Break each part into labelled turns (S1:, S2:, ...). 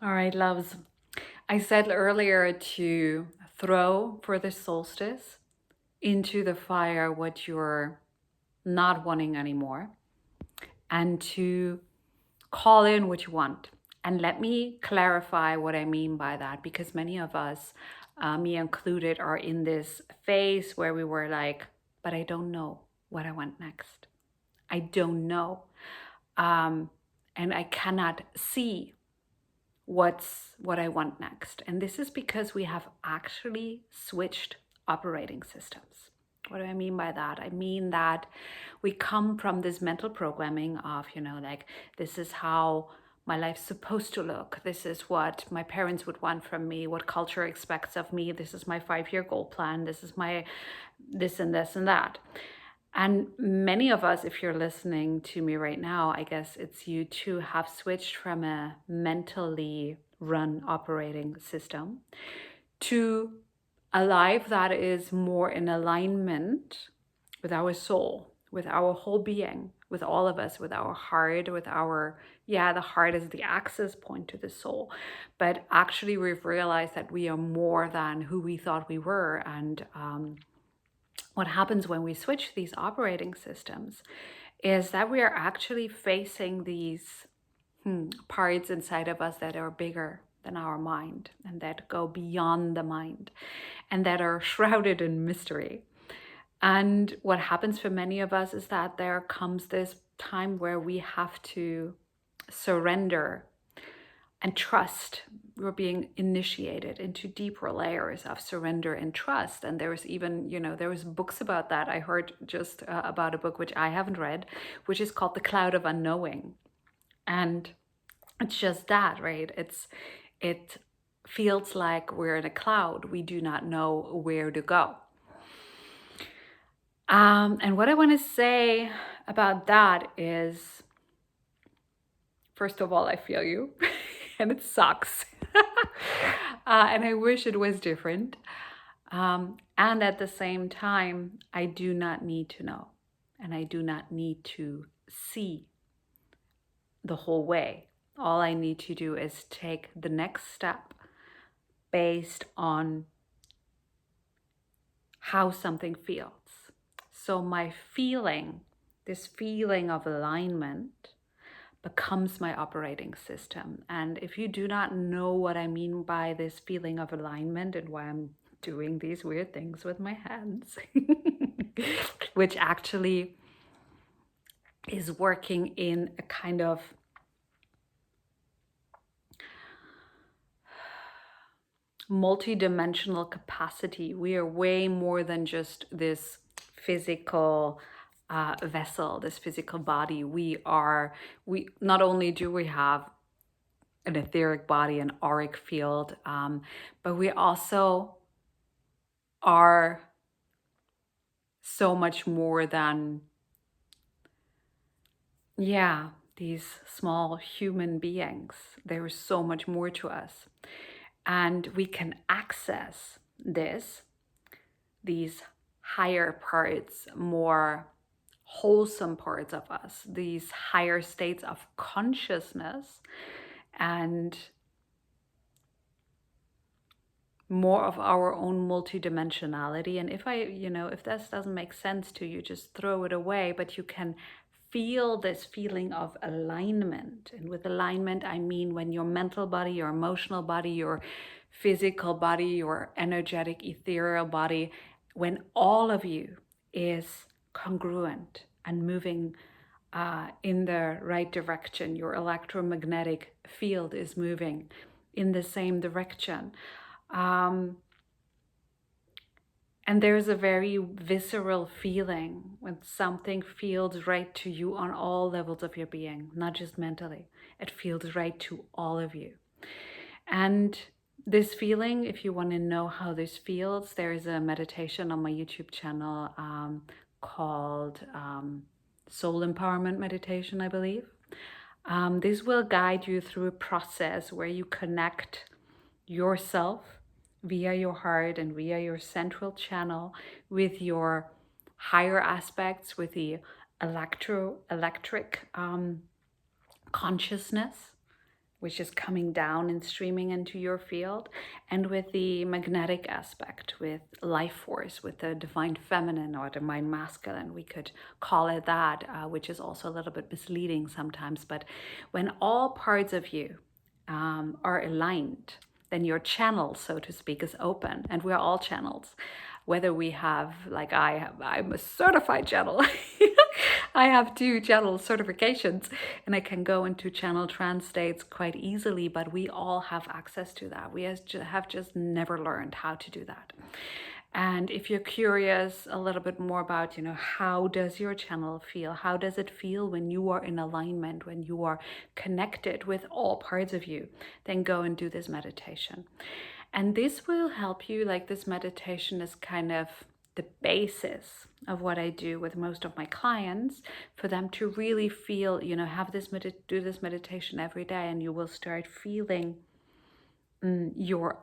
S1: All right, loves. I said earlier to throw for the solstice into the fire what you're not wanting anymore and to call in what you want. And let me clarify what I mean by that, because many of us, me included, are in this phase where we were like, but I don't know what I want next. I don't know. And I cannot see what I want next. And this is because we have actually switched operating systems. What do I mean by that? I mean that we come from this mental programming of, like, this is how my life's supposed to look. This is what my parents would want from me, what culture expects of me. This is my 5-year goal plan. This is my this and this and that. And many of us, if you're listening to me right now, I guess it's you too, have switched from a mentally run operating system to a life that is more in alignment with our soul, with our whole being, with all of us, with our heart, with our, the heart is the access point to the soul. But actually, we've realized that we are more than who we thought we were. And what happens when we switch these operating systems is that we are actually facing these parts inside of us that are bigger than our mind and that go beyond the mind and that are shrouded in mystery. And what happens for many of us is that there comes this time where we have to surrender and trust. We're being initiated into deeper layers of surrender and trust. And there's even, there was books about that. I heard just about a book which I haven't read, which is called The Cloud of Unknowing. And it's just that, right? It feels like we're in a cloud. We do not know where to go. And what I want to say about that is, first of all, I feel you. And it sucks. And I wish it was different. And at the same time, I do not need to know. And I do not need to see the whole way. All I need to do is take the next step based on how something feels. So my feeling, this feeling of alignment, becomes my operating system. And if you do not know what I mean by this feeling of alignment and why I'm doing these weird things with my hands, which actually is working in a kind of multi-dimensional capacity. We are way more than just this physical vessel, this physical body. We not only do we have an etheric body, an auric field, but we also are so much more than, these small human beings. There is so much more to us. And we can access these higher parts, more wholesome parts of us, these higher states of consciousness, and more of our own multidimensionality. And if this doesn't make sense to you, just throw it away. But you can feel this feeling of alignment. And with alignment, I mean when your mental body, your emotional body, your physical body, your energetic, ethereal body, when all of you is congruent and moving in the right direction, your electromagnetic field is moving in the same direction. And there's a very visceral feeling when something feels right to you on all levels of your being, not just mentally. It feels right to all of you. And this feeling, if you want to know how this feels, there is a meditation on my YouTube channel called Soul Empowerment Meditation, I believe. This will guide you through a process where you connect yourself via your heart and via your central channel with your higher aspects, with the electric consciousness, which is coming down and streaming into your field, and with the magnetic aspect, with life force, with the divine feminine or divine masculine, we could call it that, which is also a little bit misleading sometimes. But when all parts of you are aligned, then your channel, so to speak, is open, and we're all channels. Whether we have, like I'm a certified channel. I have 2 channel certifications, and I can go into channel trance states quite easily, but we all have access to that. We have just never learned how to do that. And if you're curious a little bit more about, how does your channel feel? How does it feel when you are in alignment, when you are connected with all parts of you? Then go and do this meditation. And this will help you, like this meditation is kind of the basis of what I do with most of my clients, for them to really feel, have this do this meditation every day, and you will start feeling your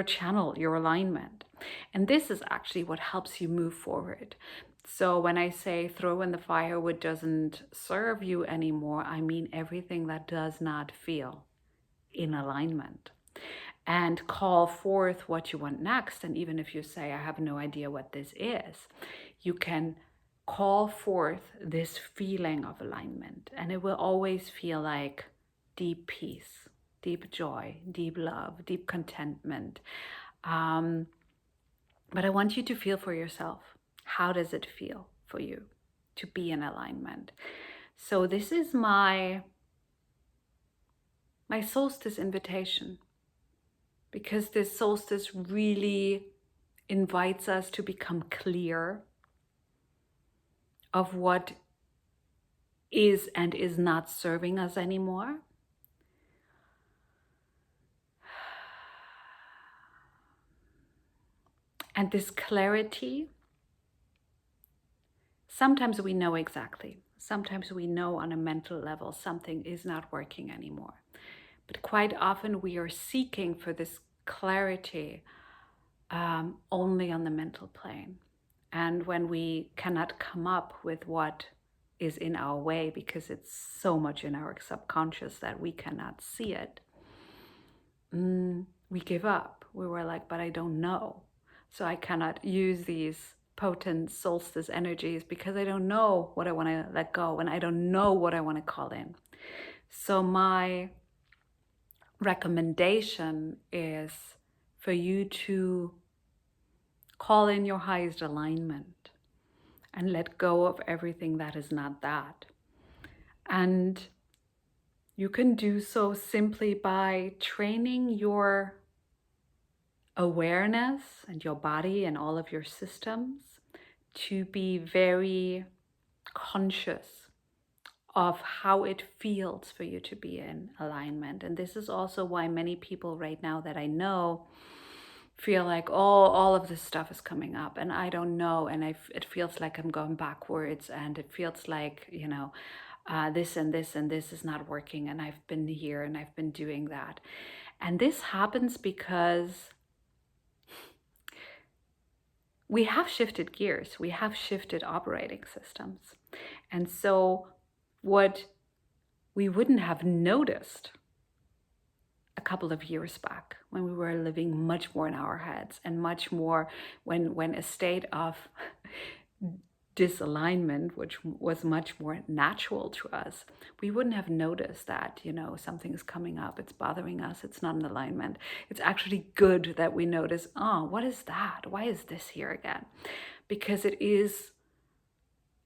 S1: channel, your alignment. And this is actually what helps you move forward. So when I say throw in the fire what doesn't serve you anymore, I mean everything that does not feel in alignment. And call forth what you want next. And even if you say, I have no idea what this is, you can call forth this feeling of alignment. And it will always feel like deep peace, deep joy, deep love, deep contentment. But I want you to feel for yourself. How does it feel for you to be in alignment? So this is my solstice invitation, because this solstice really invites us to become clear of what is and is not serving us anymore. And this clarity, sometimes we know exactly. Sometimes we know on a mental level something is not working anymore. But quite often we are seeking for this clarity only on the mental plane. And when we cannot come up with what is in our way, because it's so much in our subconscious that we cannot see it, we give up. We were like, but I don't know. So I cannot use these potent solstice energies because I don't know what I want to let go, and I don't know what I want to call in. So my recommendation is for you to call in your highest alignment and let go of everything that is not that. And you can do so simply by training your awareness and your body and all of your systems to be very conscious of how it feels for you to be in alignment. And this is also why many people right now that I know feel like, oh, all of this stuff is coming up and I don't know, and it feels like I'm going backwards, and it feels like, this and this and this is not working, and I've been here and I've been doing that. And this happens because we have shifted gears, we have shifted operating systems. And so what we wouldn't have noticed a couple of years back, when we were living much more in our heads and much more when a state of disalignment, which was much more natural to us, we wouldn't have noticed that, something is coming up, it's bothering us, it's not in alignment. It's actually good that we notice, oh, what is that? Why is this here again? Because it is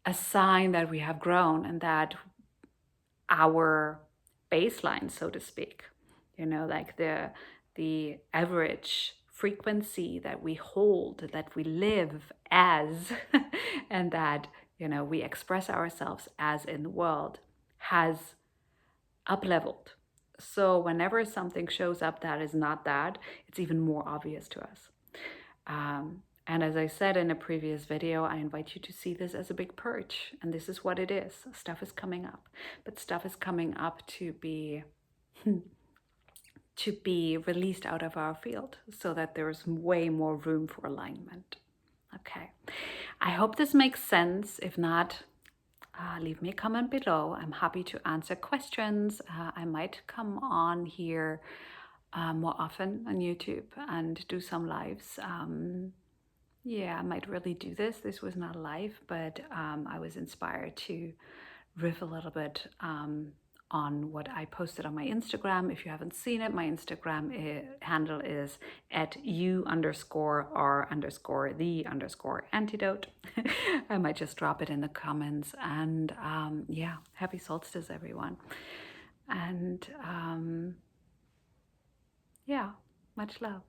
S1: a sign that we have grown and that our baseline, so to speak, like the average frequency that we hold, that we live as, and that, we express ourselves as in the world, has up-leveled. So whenever something shows up that is not that, it's even more obvious to us. And as I said in a previous video, I invite you to see this as a big purge. And this is what it is. Stuff is coming up. But stuff is coming up to be released out of our field so that there's way more room for alignment. Okay. I hope this makes sense. If not, leave me a comment below. I'm happy to answer questions. I might come on here more often on YouTube and do some lives. Yeah, I might really do this. This was not live, but I was inspired to riff a little bit on what I posted on my Instagram. If you haven't seen it, my Instagram handle is @u_r_the_antidote. I might just drop it in the comments. And yeah, happy solstice, everyone. And yeah, much love.